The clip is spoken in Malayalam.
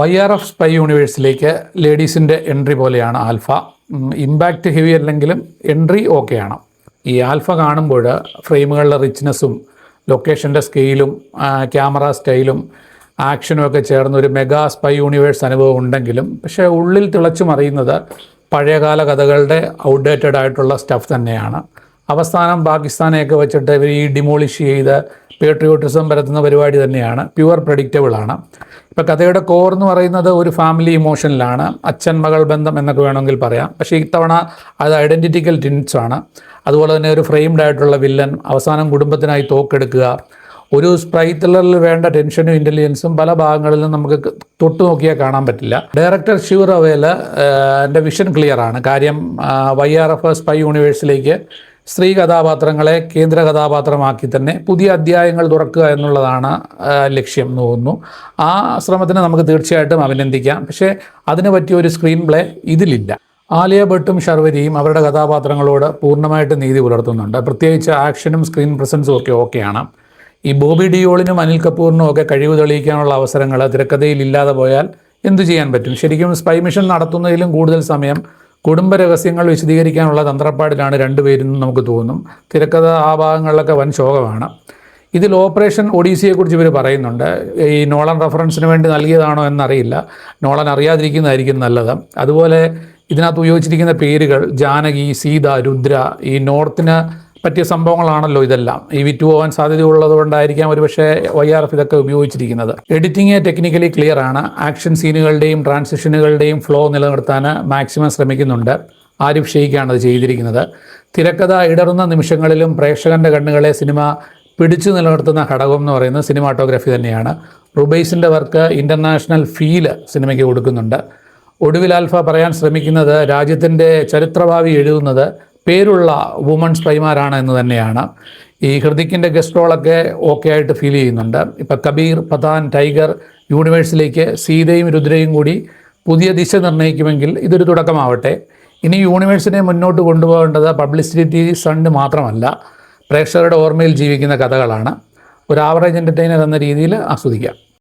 YRF സ്പൈ യൂണിവേഴ്സിലേക്ക് ലേഡീസിൻ്റെ എൻട്രി പോലെയാണ് ആൽഫ. ഇമ്പാക്റ്റ് ഹെവി അല്ലെങ്കിലും എൻട്രി ഓക്കെയാണ്. ഈ ആൽഫ കാണുമ്പോൾ ഫ്രെയിമുകളുടെ റിച്ച്നെസ്സും ലൊക്കേഷൻ്റെ സ്കെയിലും ക്യാമറ സ്റ്റൈലും ആക്ഷനും ഒക്കെ ചേർന്ന് ഒരു മെഗാ സ്പൈ യൂണിവേഴ്സ് അനുഭവം ഉണ്ടെങ്കിലും പക്ഷേ ഉള്ളിൽ തിളച്ചു മറിയുന്നത് പഴയകാല കഥകളുടെ ഔട്ട്ഡേറ്റഡ് ആയിട്ടുള്ള സ്റ്റഫ് തന്നെയാണ്. അവസാനം പാകിസ്ഥാനെയൊക്കെ വെച്ചിട്ട് ഇവർ ഈ ഡിമോളിഷ് ചെയ്ത് പേട്രിയോട്ടിസം പരത്തുന്ന പരിപാടി തന്നെയാണ്. പ്യുവർ പ്രഡിക്റ്റബിളാണ്. ഇപ്പോൾ കഥയുടെ കോർ എന്ന് പറയുന്നത് ഒരു ഫാമിലി ഇമോഷനിലാണ്. അച്ഛൻ മകൾ ബന്ധം എന്നൊക്കെ വേണമെങ്കിൽ പറയാം. പക്ഷേ ഇത്തവണ അത് ഐഡൻറ്റിറ്റിക്കൽ ട്വിൻസാണ്. അതുപോലെ തന്നെ ഒരു ഫ്രെയിംഡ് ആയിട്ടുള്ള വില്ലൻ, അവസാനം കുടുംബത്തിനായി തോക്കെടുക്കുക, ഒരു സ്പൈ ത്രില്ലറിൽ വേണ്ട ടെൻഷനും ഇൻ്റലിജൻസും പല ഭാഗങ്ങളിലും നമുക്ക് തൊട്ടു നോക്കിയാൽ കാണാൻ പറ്റില്ല. ഡയറക്ടർ ശിവ് റവേൽ എൻ്റെ വിഷൻ ക്ലിയറാണ്. കാര്യം YRF സ്പൈ യൂണിവേഴ്സിലേക്ക് സ്ത്രീ കഥാപാത്രങ്ങളെ കേന്ദ്ര കഥാപാത്രമാക്കി തന്നെ പുതിയ അധ്യായങ്ങൾ തുറക്കുക എന്നുള്ളതാണ് ലക്ഷ്യം എന്ന് തോന്നുന്നു. ആ ശ്രമത്തിന് നമുക്ക് തീർച്ചയായിട്ടും അഭിനന്ദിക്കാം. പക്ഷേ അതിന് പറ്റിയ ഒരു സ്ക്രീൻ പ്ലേ ഇതിലില്ല. ആലിയ ഭട്ടും ശർവരിയും അവരുടെ കഥാപാത്രങ്ങളോട് പൂർണ്ണമായിട്ട് നീതി പുലർത്തുന്നുണ്ട്. പ്രത്യേകിച്ച് ആക്ഷനും സ്ക്രീൻ പ്രസൻസും ഒക്കെ ഓക്കെയാണ്. ഈ ബോബി ഡിയോളിനും അനിൽ കപൂറിനും ഒക്കെ കഴിവ് തെളിയിക്കാനുള്ള അവസരങ്ങൾ തിരക്കഥയിൽ ഇല്ലാതെ പോയാൽ എന്തു ചെയ്യാൻ പറ്റും? ശരിക്കും സ്പൈ മിഷൻ നടത്തുന്നതിലും കൂടുതൽ സമയം കുടുംബ രഹസ്യങ്ങൾ വിശദീകരിക്കാനുള്ള തന്ത്രപ്പാടിലാണ് രണ്ടുപേരെന്നും നമുക്ക് തോന്നും. തിരക്കഥ ആ ഭാഗങ്ങളിലൊക്കെ വൻ ശോകമാണ്. ഇതിൽ ഓപ്പറേഷൻ ഒഡീസിയെക്കുറിച്ച് ഇവർ പറയുന്നുണ്ട്. ഈ നോളൻ റെഫറൻസിന് വേണ്ടി നൽകിയതാണോ എന്നറിയില്ല. നോളൻ അറിയാതിരിക്കുന്നതായിരിക്കും നല്ലത്. അതുപോലെ ഇതിനകത്ത് ഉപയോഗിച്ചിരിക്കുന്ന പേരുകൾ ജാനകി, സീത, രുദ്ര, ഈ നോർത്തിന് പറ്റിയ സംഭവങ്ങളാണല്ലോ ഇതെല്ലാം. ഈ വിറ്റുപോകാൻ സാധ്യതയുള്ളത് കൊണ്ടായിരിക്കാം ഒരുപക്ഷെ YRF ഇതൊക്കെ ഉപയോഗിച്ചിരിക്കുന്നത്. എഡിറ്റിംഗ് ടെക്നിക്കലി ക്ലിയർ ആണ്. ആക്ഷൻ സീനുകളുടെയും ട്രാൻസിഷനുകളുടെയും ഫ്ലോ നിലനിർത്താൻ മാക്സിമം ശ്രമിക്കുന്നുണ്ട്. ആരിഫ് ഷെയ്ഖാണ് അത് ചെയ്തിരിക്കുന്നത്. തിരക്കഥ ഇടറുന്ന നിമിഷങ്ങളിലും പ്രേക്ഷകൻ്റെ കണ്ണുകളെ സിനിമ പിടിച്ചു നിലനിർത്തുന്ന ഘടകം എന്ന് പറയുന്നത് സിനിമാറ്റോഗ്രാഫി തന്നെയാണ്. റുബൈസിൻ്റെ വർക്ക് ഇൻ്റർനാഷണൽ ഫീല് സിനിമയ്ക്ക് കൊടുക്കുന്നുണ്ട്. ഒടുവിൽ ആൽഫ പറയാൻ ശ്രമിക്കുന്നത് രാജ്യത്തിൻ്റെ ചരിത്രഭാവി എഴുതുന്നത് പേരുള്ള വുമൺ സ്പൈമാരാണ് എന്ന് തന്നെയാണ്. ഈ ഹൃതിക്കിൻ്റെ ഗസ്റ്റ് റോളൊക്കെ ഓക്കെ ആയിട്ട് ഫീൽ ചെയ്യുന്നുണ്ട്. ഇപ്പോൾ കബീർ, പത്താൻ, ടൈഗർ യൂണിവേഴ്സിലേക്ക് സീതയും രുദ്രയും കൂടി പുതിയ ദിശ നിർണ്ണയിക്കുമെങ്കിൽ ഇതൊരു തുടക്കമാവട്ടെ. ഇനി യൂണിവേഴ്സിനെ മുന്നോട്ട് കൊണ്ടുപോകേണ്ടത് പബ്ലിസിറ്റി സണ്ട് മാത്രമല്ല, പ്രേക്ഷകരുടെ ഓർമ്മയിൽ ജീവിക്കുന്ന കഥകളാണ്. ഒരു ആവറേജ് എൻ്റർടൈനർ എന്ന രീതിയിൽ ആസ്വദിക്കാം.